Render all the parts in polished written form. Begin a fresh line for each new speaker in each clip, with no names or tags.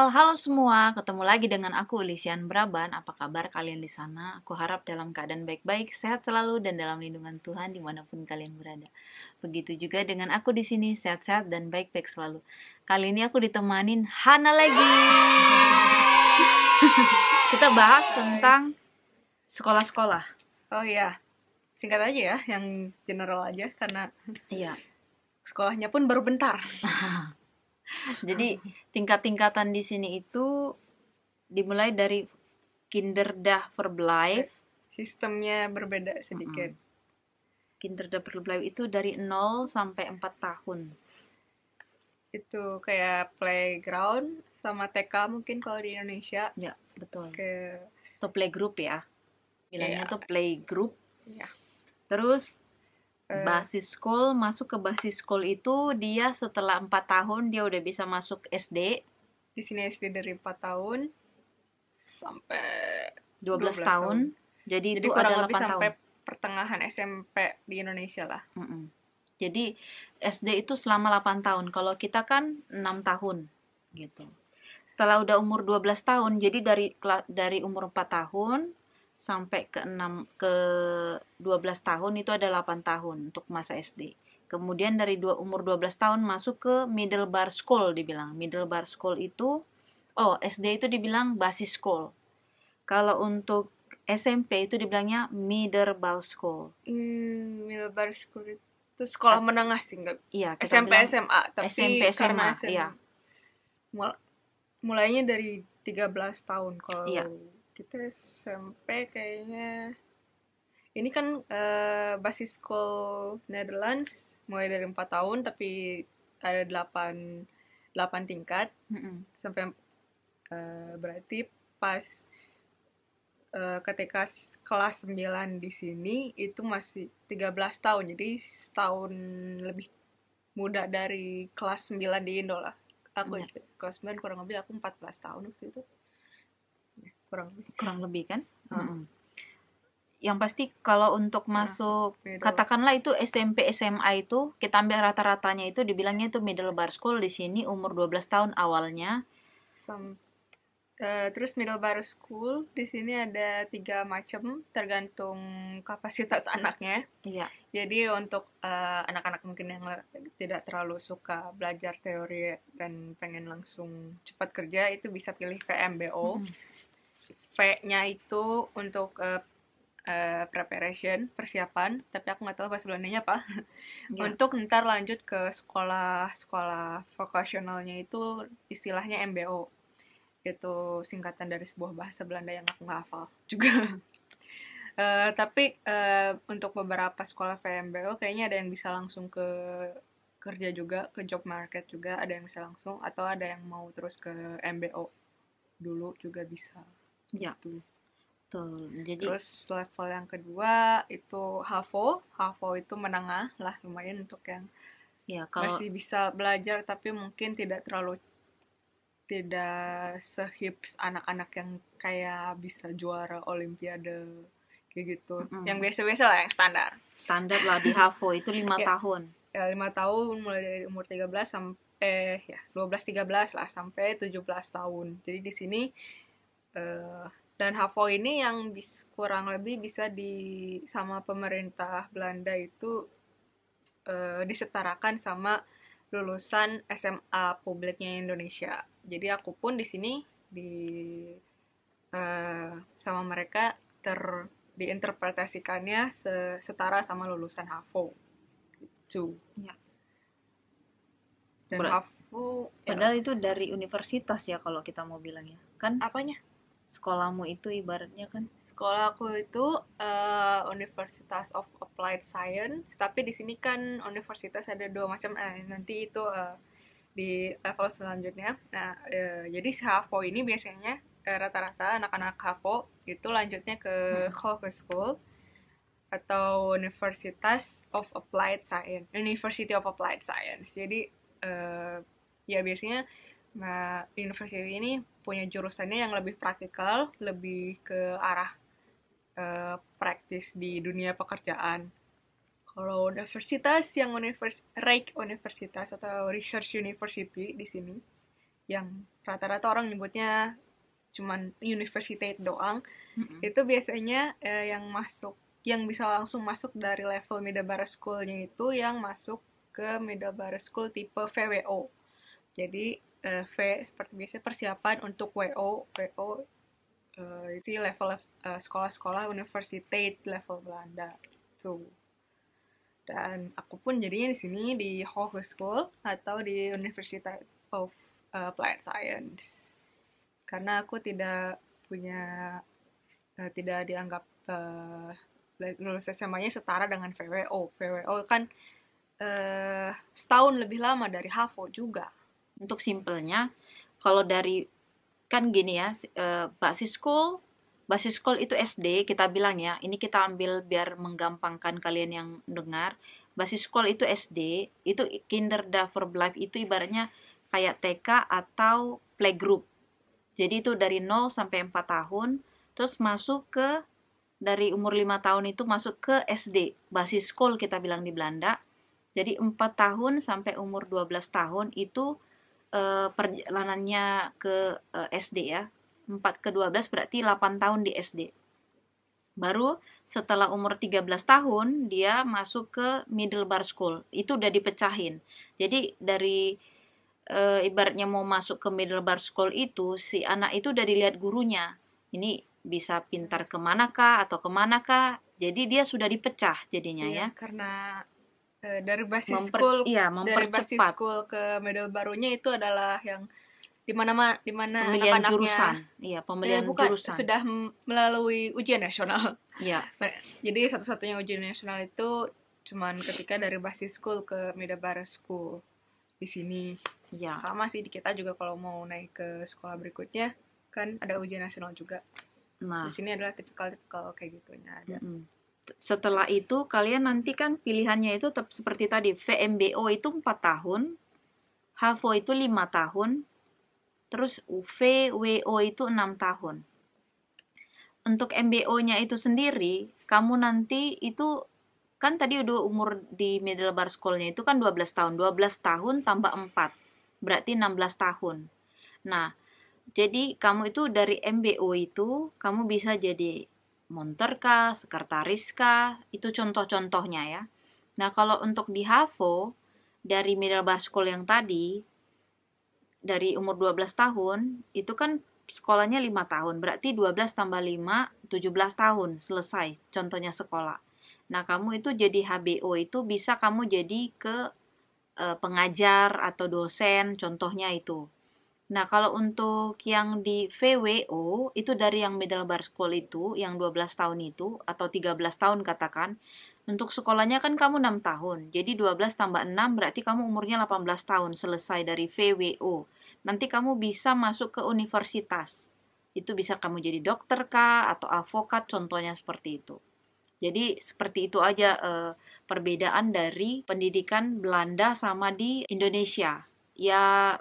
Halo semua, ketemu lagi dengan aku Lisian Braban. Apa kabar kalian di sana? Aku harap dalam keadaan baik-baik, sehat selalu dan dalam lindungan Tuhan dimanapun kalian berada. Begitu juga dengan aku di sini, sehat-sehat dan baik-baik selalu. Kali ini aku ditemanin Hana lagi. Kita bahas tentang sekolah-sekolah.
Oh iya, singkat aja ya, yang general aja karena
Iya.
sekolahnya pun baru bentar.
Jadi tingkat-tingkatan di sini itu dimulai dari Kindergartenverblijf.
Sistemnya berbeda sedikit.
Kindergartenverblijf itu dari 0 sampai 4 tahun.
Itu kayak playground sama TK mungkin kalau di Indonesia.
Ya, betul.
Ke
Atau playgroup ya. Bilangnya
Iya.
tuh playgroup.
Ya.
Terus basis school, masuk ke basis school itu dia setelah 4 tahun dia udah bisa masuk SD.
Di sini SD dari 4 tahun sampai
12 tahun. Jadi itu
kurang
ada
lebih
8
sampai
tahun.
pertengahan SMP di Indonesia lah.
Jadi SD itu selama 8 tahun. Kalau kita kan 6 tahun gitu. Setelah udah umur 12 tahun, jadi dari umur 4 tahun sampai ke 12 tahun itu ada 8 tahun untuk masa SD. Kemudian dari umur 12 tahun masuk ke middle bar school dibilang. Middle bar school itu SD itu dibilang basis school. Kalau untuk SMP itu dibilangnya middle bar school.
Middle bar school itu sekolah menengah sih enggak?
Iya,
SMP SMA, tapi
SMP
karena
SMA, iya.
Mulainya dari 13 tahun. Kalau
Iya.
kita SMP kayaknya ini kan basis school Netherlands mulai dari 4 tahun tapi ada 8 tingkat sampai berarti pas ketika kelas 9 di sini itu masih 13 tahun. Jadi setahun lebih muda dari kelas 9 di Indo lah. Aku kelas 9 kurang lebih aku 14 tahun waktu itu.
Kurang lebih kan? Yang pasti kalau untuk masuk katakanlah itu SMP SMA itu kita ambil rata-ratanya itu dibilangnya itu middle bar school di sini umur 12 tahun awalnya.
Terus middle bar school di sini ada 3 macam tergantung kapasitas anaknya.
Iya.
Jadi untuk anak-anak mungkin yang tidak terlalu suka belajar teori dan pengen langsung cepat kerja itu bisa pilih VMBO. V-nya itu untuk preparation, persiapan, tapi aku nggak tahu bahasa Belandanya apa. Untuk ntar lanjut ke sekolah vokasionalnya itu istilahnya MBO. Itu singkatan dari sebuah bahasa Belanda yang aku nggak hafal juga. Tapi untuk beberapa sekolah VMBO kayaknya ada yang bisa langsung ke kerja juga, ke job market juga, ada yang bisa langsung, atau ada yang mau terus ke MBO dulu juga bisa.
Ya. Gitu. Tuh, jadi
terus level yang kedua itu HAVO. HAVO itu menengah lah, lumayan untuk yang masih bisa belajar tapi mungkin tidak sehips anak-anak yang kayak bisa juara olimpiade kayak gitu. Yang biasa-biasa lah, yang standar
lah di HAVO itu 5 tahun.
Ya, 5 tahun mulai dari umur 13 sampai 12-13 lah sampai 17 tahun. Jadi di sini dan HAVO ini yang kurang lebih bisa sama pemerintah Belanda itu disetarakan sama lulusan SMA publiknya Indonesia. Jadi aku pun di sini sama mereka diinterpretasikannya setara sama lulusan HAVO gitu.
Ya.
Dan HAVO
padahal itu dari universitas ya kalau kita mau bilangnya. Kan
apanya?
Sekolahmu itu ibaratnya kan?
Sekolahku itu Universitas of Applied Science, tapi di sini kan universitas ada 2 macam. Nanti itu di level selanjutnya. Nah, jadi HAVO ini biasanya rata-rata anak-anak HAVO itu lanjutnya ke Hogeschool atau Universitas of Applied Science, University of Applied Science. Jadi ya biasanya universitas ini punya jurusannya yang lebih praktikal, lebih ke arah praktis di dunia pekerjaan. Kalau universitas yang Reich Universitas atau Research University di sini, yang rata-rata orang nyebutnya cuman university doang,
Mm-mm.
itu biasanya yang bisa langsung masuk dari level Middlebury School-nya itu yang masuk ke Middlebury School tipe VWO. Jadi V seperti biasa persiapan untuk WO itu level sekolah-sekolah universitas level Belanda tuh. Dan aku pun jadinya di sini di Hogeschool atau di University of Applied Science karena aku tidak dianggap lulus SMA-nya setara dengan VWO. VWO kan setahun lebih lama dari HAVO juga.
Untuk simpelnya, kalau dari kan gini ya, basis school itu SD kita bilang ya. Ini kita ambil biar menggampangkan kalian yang dengar. Basis school itu SD, itu Kinderdagverblijf itu ibaratnya kayak TK atau playgroup. Jadi itu dari 0 sampai 4 tahun, terus masuk ke dari umur 5 tahun itu masuk ke SD, basis school kita bilang di Belanda. Jadi 4 tahun sampai umur 12 tahun itu perjalanannya ke SD ya. 4 ke 12 berarti 8 tahun di SD. Baru setelah umur 13 tahun dia masuk ke Middelbar School. Itu udah dipecahin. Jadi dari ibaratnya mau masuk ke Middelbar School itu si anak itu udah dilihat gurunya. Ini bisa pintar kemana kah atau kemana kah. Jadi dia sudah dipecah jadinya ya.
Karena dari basis school ke middle barunya itu adalah yang di mana
pemilihan jurusan. Iya, pemilihan jurusan.
Sudah melalui ujian nasional.
Iya.
Jadi satu-satunya ujian nasional itu cuman ketika dari basis school ke Middelbare School. Di sini
ya.
Sama sih di kita juga kalau mau naik ke sekolah berikutnya kan ada ujian nasional juga. Di sini adalah tipikal kayak gitunya ada.
Setelah itu kalian nanti kan pilihannya itu tetap seperti tadi. VMBO itu 4 tahun, HAVO itu 5 tahun, terus VWO itu 6 tahun. Untuk MBO-nya itu sendiri, kamu nanti itu kan tadi udah umur di Middelbar School-nya itu kan 12 tahun. 12 tahun tambah 4, berarti 16 tahun. Nah, jadi kamu itu dari MBO itu, kamu bisa jadi monter kah, sekretaris kah, itu contoh-contohnya ya. Nah, kalau untuk di HAVO, dari Middelbar School yang tadi, dari umur 12 tahun, itu kan sekolahnya 5 tahun, berarti 12 tambah 5, 17 tahun, selesai contohnya sekolah. Nah, kamu itu jadi HBO itu bisa kamu jadi ke pengajar atau dosen, contohnya itu. Nah, kalau untuk yang di VWO, itu dari yang Middelbar School itu, yang 12 tahun itu, atau 13 tahun katakan, untuk sekolahnya kan kamu 6 tahun. Jadi 12 tambah 6 berarti kamu umurnya 18 tahun selesai dari VWO. Nanti kamu bisa masuk ke universitas. Itu bisa kamu jadi dokter kah, atau advokat, contohnya seperti itu. Jadi seperti itu aja perbedaan dari pendidikan Belanda sama di Indonesia. Ya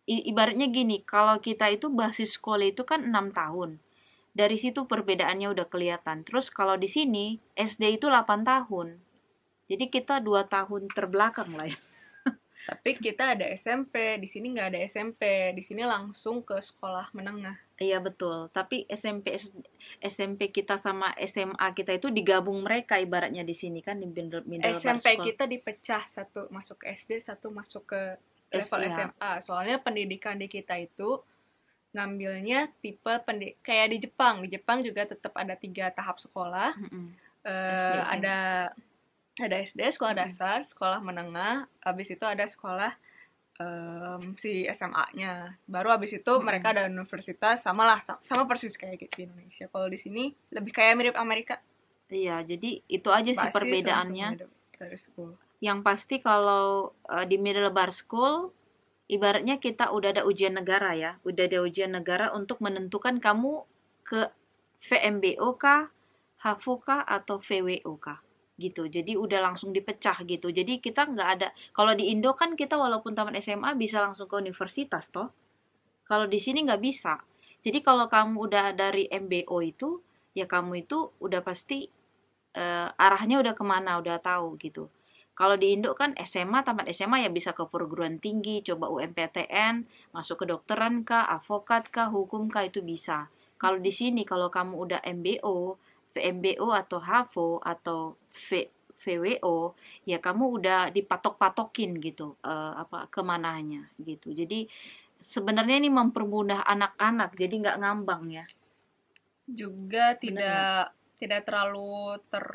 ibaratnya gini, kalau kita itu basis sekolah itu kan 6 tahun. Dari situ perbedaannya udah kelihatan. Terus kalau di sini SD itu 8 tahun. Jadi kita 2 tahun terbelakang lah ya.
Tapi kita ada SMP, di sini nggak ada SMP. Di sini langsung ke sekolah menengah.
Iya betul, tapi SMP kita sama SMA kita itu digabung mereka ibaratnya di sini kan di Middelbar
SMP kita dipecah, satu masuk ke SD, satu masuk ke level SMA. Soalnya pendidikan di kita itu ngambilnya tipe kayak di Jepang. Di Jepang juga tetap ada 3 tahap sekolah. Ada SD, sekolah dasar, sekolah menengah, habis itu ada sekolah si SMA-nya. Baru habis itu mereka ada universitas, sama persis kayak gitu di Indonesia. Kalau di sini lebih kayak mirip Amerika.
Iya, jadi itu aja sih perbedaannya. Yang pasti kalau di Middelbar School ibaratnya kita udah ada ujian negara ya. Udah ada ujian negara untuk menentukan kamu ke VMBO kah, HAVO kah, atau VWO kah. Gitu. Jadi udah langsung dipecah gitu. Jadi kita nggak ada, kalau di Indo kan kita walaupun tamat SMA bisa langsung ke universitas toh. Kalau di sini nggak bisa. Jadi kalau kamu udah dari MBO itu, ya kamu itu udah pasti arahnya udah kemana, udah tahu gitu. Kalau di Indo kan SMA, tamat SMA ya bisa ke perguruan tinggi, coba UMPTN, masuk kedokteran kah, avokat kah, hukum kah, itu bisa. Kalau di sini kalau kamu udah MBO, VMBO atau HAVO atau VWO, ya kamu udah dipatok-patokin gitu, apa kemananya gitu. Jadi sebenarnya ini mempermudah anak-anak, jadi nggak ngambang ya.
Juga
Bener nggak?
tidak terlalu ter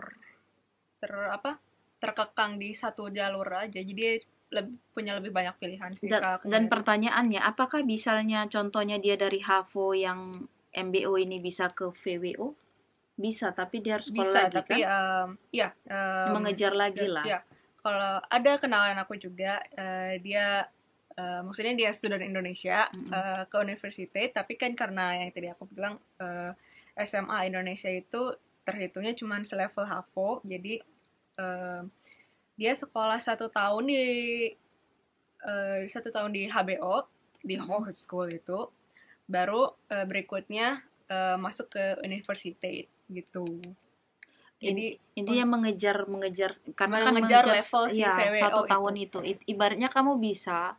apa terkekang di satu jalur aja, jadi punya lebih banyak pilihan sih
Dan,
kalau aku
dan
ngeliat.
pertanyaannya, apakah misalnya contohnya dia dari HAVO yang MBO ini bisa ke VWO? Bisa, tapi dia harus sekolah
Bisa,
lagi
tapi
kan?
ya
Mengejar lagi lah.
ya kalau ada kenalan aku juga, dia maksudnya dia student Indonesia,
Mm-mm.
ke universitas, tapi kan karena yang tadi aku bilang, SMA Indonesia itu terhitungnya cuma selevel HAVO, jadi eh, dia sekolah 1 tahun di 1 tahun di HBO, di
Mm-mm.
Hogeschool School itu, baru berikutnya masuk ke universitas gitu. Jadi
Intinya mengejar mengejar karena kan
mengejar
mengejar
level si
ya
VWO
1 tahun
itu.
itu. Ibaratnya kamu bisa,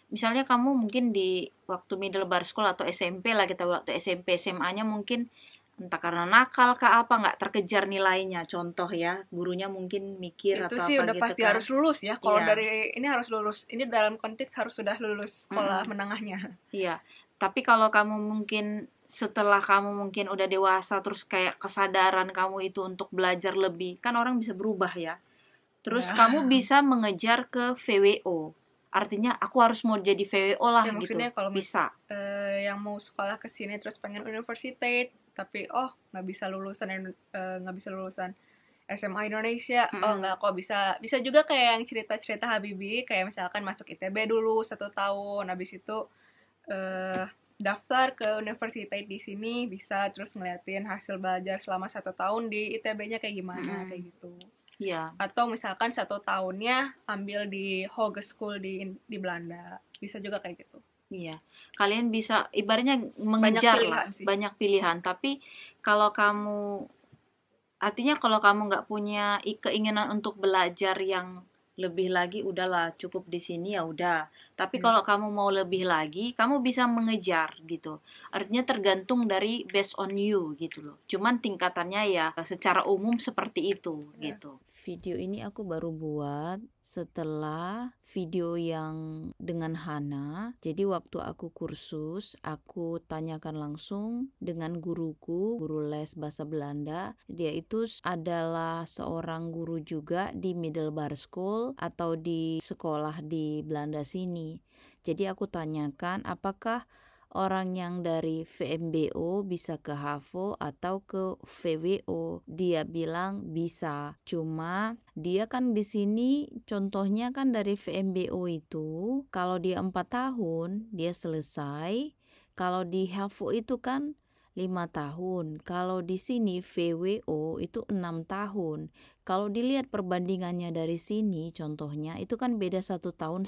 misalnya kamu mungkin di waktu middle bar school atau SMP lah, kita waktu SMP SMA-nya mungkin entah karena nakal kah apa nggak terkejar nilainya, contoh ya, gurunya mungkin mikir
Itu
atau
sih
apa
udah
gitu
pasti
kan.
harus lulus ya. Kalau
Iya.
dari ini harus lulus. Ini dalam konteks harus sudah lulus sekolah
Mm-mm.
menengahnya.
Iya, tapi kalau kamu mungkin setelah kamu mungkin udah dewasa terus kayak kesadaran kamu itu untuk belajar lebih, kan orang bisa berubah ya. Terus
Ya,
kamu bisa mengejar ke VWO. Artinya aku harus mau jadi VWO lah
ya
gitu.
maksudnya kalau
Bisa.
yang mau sekolah ke sini terus pengen universitas, tapi oh nggak bisa lulusan SMA Indonesia, oh
Mm-mm.
nggak kok, bisa bisa juga kayak yang cerita-cerita Habibie, kayak misalkan masuk ITB dulu 1 tahun, habis itu eh, daftar ke universitas di sini, bisa terus ngeliatin hasil belajar selama 1 tahun di ITB-nya kayak gimana,
Mm-mm.
kayak gitu.
Iya,
Atau misalkan 1 tahunnya ambil di Hogeschool di Belanda, bisa juga kayak gitu.
iya. Kalian bisa ibaratnya
Banyak
mengejar lah,
pilihan sih.
banyak pilihan. Tapi kalau kamu artinya kalau kamu nggak punya keinginan untuk belajar yang lebih lagi, udahlah cukup di sini ya udah. Tapi
Hmm.
kalau kamu mau lebih lagi, kamu bisa mengejar gitu. Artinya tergantung dari based on you gitu loh. Cuman tingkatannya ya secara umum seperti itu
Ya.
gitu. Video ini aku baru buat setelah video yang dengan Hana. Jadi waktu aku kursus, aku tanyakan langsung dengan guruku, guru les bahasa Belanda. Dia itu adalah seorang guru juga di Middle Bar School atau di sekolah di Belanda sini. Jadi aku tanyakan apakah orang yang dari VMBO bisa ke HAVO atau ke VWO. Dia bilang bisa. Cuma dia kan di sini contohnya kan dari VMBO itu kalau dia 4 tahun dia selesai. Kalau di HAVO itu kan 5 tahun. Kalau di sini VWO itu 6 tahun. Kalau dilihat perbandingannya dari sini, contohnya itu kan beda 1 tahun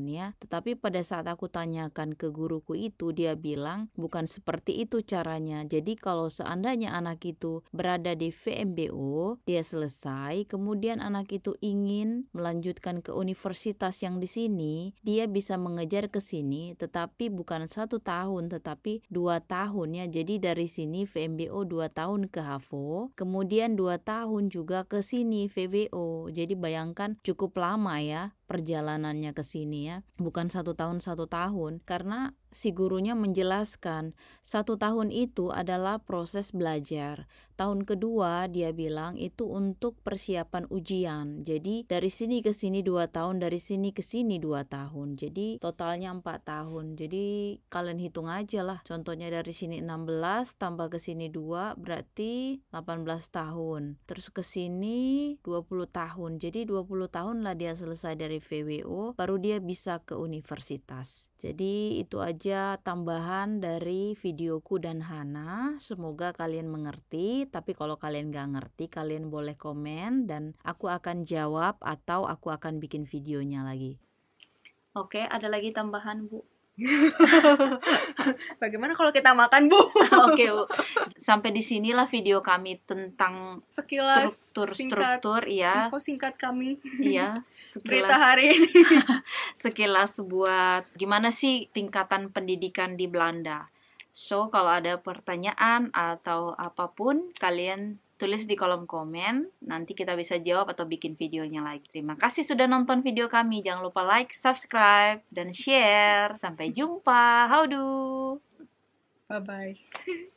ya. Tetapi pada saat aku tanyakan ke guruku itu, dia bilang bukan seperti itu caranya. Jadi kalau seandainya anak itu berada di VMBO, dia selesai, kemudian anak itu ingin melanjutkan ke universitas yang di sini, dia bisa mengejar ke sini, tetapi bukan 1 tahun, tetapi 2 tahun ya. Jadi dari sini VMBO 2 tahun ke HAVO, kemudian 2 tahun juga ke sini VWO. Jadi bayangkan cukup lama ya perjalanannya ke sini ya. Bukan 1 tahun 1 tahun, karena si gurunya menjelaskan 1 tahun itu adalah proses belajar. Tahun kedua dia bilang itu untuk persiapan ujian. Jadi dari sini ke sini 2 tahun, dari sini ke sini 2 tahun. Jadi totalnya 4 tahun. Jadi kalian hitung aja lah. Contohnya dari sini 16 tambah ke sini 2 berarti 18 tahun. Terus ke sini 20 tahun. Jadi 20 tahun lah dia selesai dari VWO, baru dia bisa ke universitas. Jadi itu aja tambahan dari videoku dan Hana. Semoga kalian mengerti, tapi kalau kalian gak ngerti, kalian boleh komen dan aku akan jawab atau aku akan bikin videonya lagi. Oke, ada lagi tambahan, Bu?
Bagaimana kalau kita makan, Bu?
Oke, Bu. Sampai di sinilah video kami tentang
Sekilas
struktur ya.
info singkat kami.
Iya,
Berita
sekilas
hari ini.
sekilas buat gimana sih tingkatan pendidikan di Belanda. So, kalau ada pertanyaan atau apapun, kalian tulis di kolom komen. Nanti kita bisa jawab atau bikin videonya lagi. Terima kasih sudah nonton video kami. Jangan lupa like, subscribe, dan share. Sampai jumpa. Howdo.
Bye-bye.